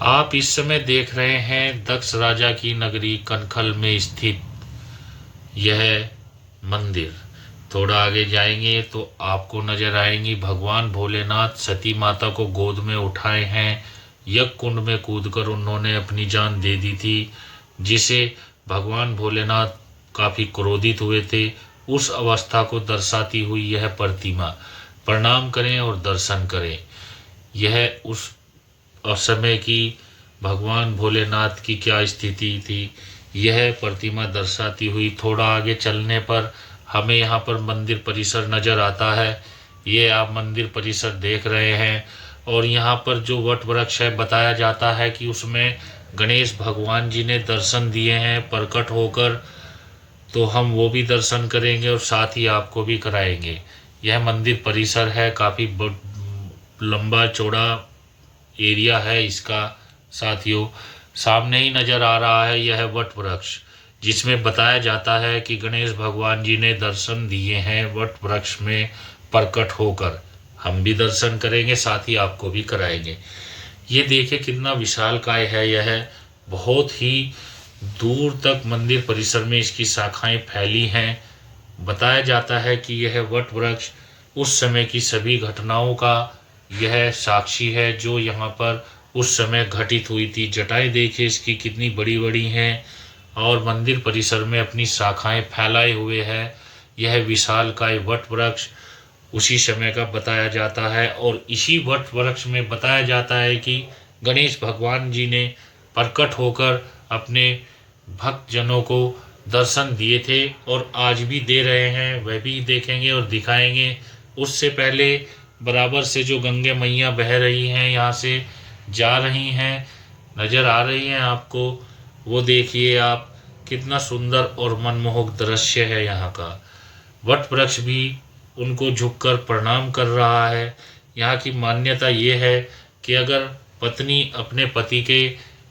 आप इस समय देख रहे हैं दक्ष राजा की नगरी कनखल में स्थित यह मंदिर। थोड़ा आगे जाएंगे तो आपको नजर आएंगी भगवान भोलेनाथ सती माता को गोद में उठाए हैं। यज्ञ कुंड में कूदकर उन्होंने अपनी जान दे दी थी, जिसे भगवान भोलेनाथ काफी क्रोधित हुए थे। उस अवस्था को दर्शाती हुई यह प्रतिमा। प्रणाम करें और दर्शन करें। यह उस समय की भगवान भोलेनाथ की क्या स्थिति थी, यह प्रतिमा दर्शाती हुई। थोड़ा आगे चलने पर हमें यहाँ पर मंदिर परिसर नजर आता है। ये आप मंदिर परिसर देख रहे हैं और यहाँ पर जो वट वृक्ष है, बताया जाता है कि उसमें गणेश भगवान जी ने दर्शन दिए हैं प्रकट होकर। तो हम वो भी दर्शन करेंगे और साथ ही आपको भी कराएंगे। यह मंदिर परिसर है, काफ़ी लंबा चौड़ा एरिया है इसका। साथियों, सामने ही नजर आ रहा है यह वट वृक्ष, जिसमें बताया जाता है कि गणेश भगवान जी ने दर्शन दिए हैं वट वृक्ष में प्रकट होकर। हम भी दर्शन करेंगे, साथ ही आपको भी कराएंगे। ये देखिए कितना विशालकाय है यह। बहुत ही दूर तक मंदिर परिसर में इसकी शाखाएं फैली हैं। बताया जाता है कि यह वट वृक्ष उस समय की सभी घटनाओं का यह साक्षी है, जो यहाँ पर उस समय घटित हुई थी। जटाएं देखिए इसकी कितनी बड़ी बड़ी हैं और मंदिर परिसर में अपनी शाखाएं फैलाए हुए है। यह विशालकाय वट वृक्ष उसी समय का बताया जाता है और इसी वट वृक्ष में बताया जाता है कि गणेश भगवान जी ने प्रकट होकर अपने भक्तजनों को दर्शन दिए थे और आज भी दे रहे हैं। वह भी देखेंगे और दिखाएंगे। उससे पहले बराबर से जो गंगे मैया बह रही हैं, यहाँ से जा रही हैं, नजर आ रही हैं आपको। वो देखिए आप, कितना सुंदर और मनमोहक दृश्य है यहाँ का। वट वृक्ष भी उनको झुककर प्रणाम कर रहा है। यहाँ की मान्यता ये है कि अगर पत्नी अपने पति के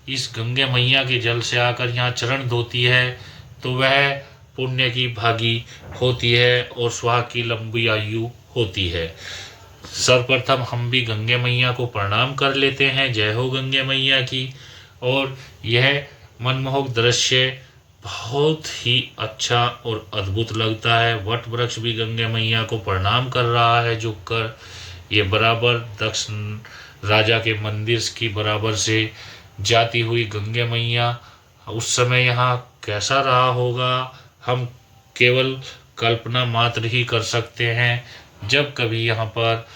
इस गंगे मैया के जल से आकर यहाँ चरण धोती है तो वह पुण्य की भागी होती है और सुहाग की लंबी आयु होती है। सर्वप्रथम हम भी गंगे मैया को प्रणाम कर लेते हैं। जय हो गंगे मैया की। और यह मनमोहक दृश्य बहुत ही अच्छा और अद्भुत लगता है। वट वृक्ष भी गंगे मैया को प्रणाम कर रहा है झुककर। ये बराबर दक्ष राजा के मंदिर की बराबर से जाती हुई गंगे मैया उस समय यहाँ कैसा रहा होगा, हम केवल कल्पना मात्र ही कर सकते हैं। जब कभी यहाँ पर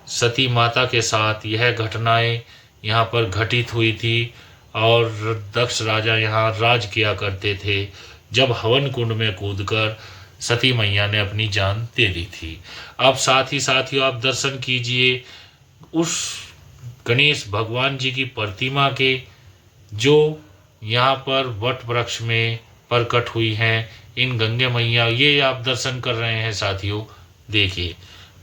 सती माता के साथ यह घटनाएं यहाँ पर घटित हुई थी और दक्ष राजा यहाँ राज किया करते थे, जब हवन कुंड में कूदकर सती मैया ने अपनी जान दे दी थी। अब साथ ही साथियों आप दर्शन कीजिए उस गणेश भगवान जी की प्रतिमा के, जो यहाँ पर वट वृक्ष में प्रकट हुई हैं। इन गंगे मैया ये आप दर्शन कर रहे हैं साथियों। देखिए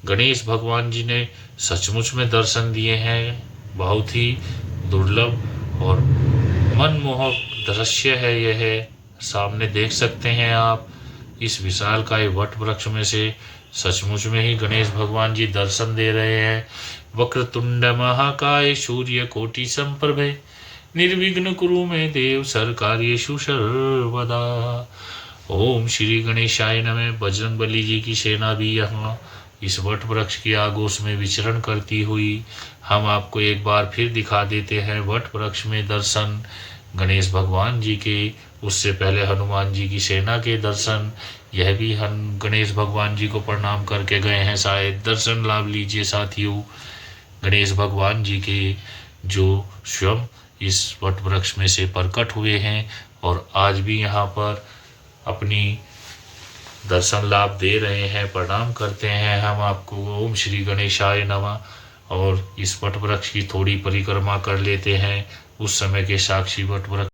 गणेश भगवान जी ने सचमुच में दर्शन दिए हैं। बहुत ही दुर्लभ और मनमोहक दृश्य है यह। सामने देख सकते हैं आप, इस विशालकाय वट वृक्ष में से सचमुच में ही गणेश भगवान जी दर्शन दे रहे हैं। वक्रतुंड महाकाय सूर्य कोटि संप्रभे निर्विघ्न कुरु मे देव सर्वकार्येषु सर्वदा। ओम श्री गणेशाय नमः। बजरंगबली जी की सेना भी यहाँ इस वट वृक्ष की आगोश में विचरण करती हुई हम आपको एक बार फिर दिखा देते हैं। वट वृक्ष में दर्शन गणेश भगवान जी के, उससे पहले हनुमान जी की सेना के दर्शन। यह भी हम गणेश भगवान जी को प्रणाम करके गए हैं, शायद दर्शन लाभ लीजिए साथियों गणेश भगवान जी के, जो स्वयं इस वट वृक्ष में से प्रकट हुए हैं और आज भी यहाँ पर अपनी दर्शन लाभ दे रहे हैं। प्रणाम करते हैं हम आपको। ओम श्री गणेशाय नमः। और इस वट वृक्ष की थोड़ी परिक्रमा कर लेते हैं, उस समय के साक्षी वट वृक्ष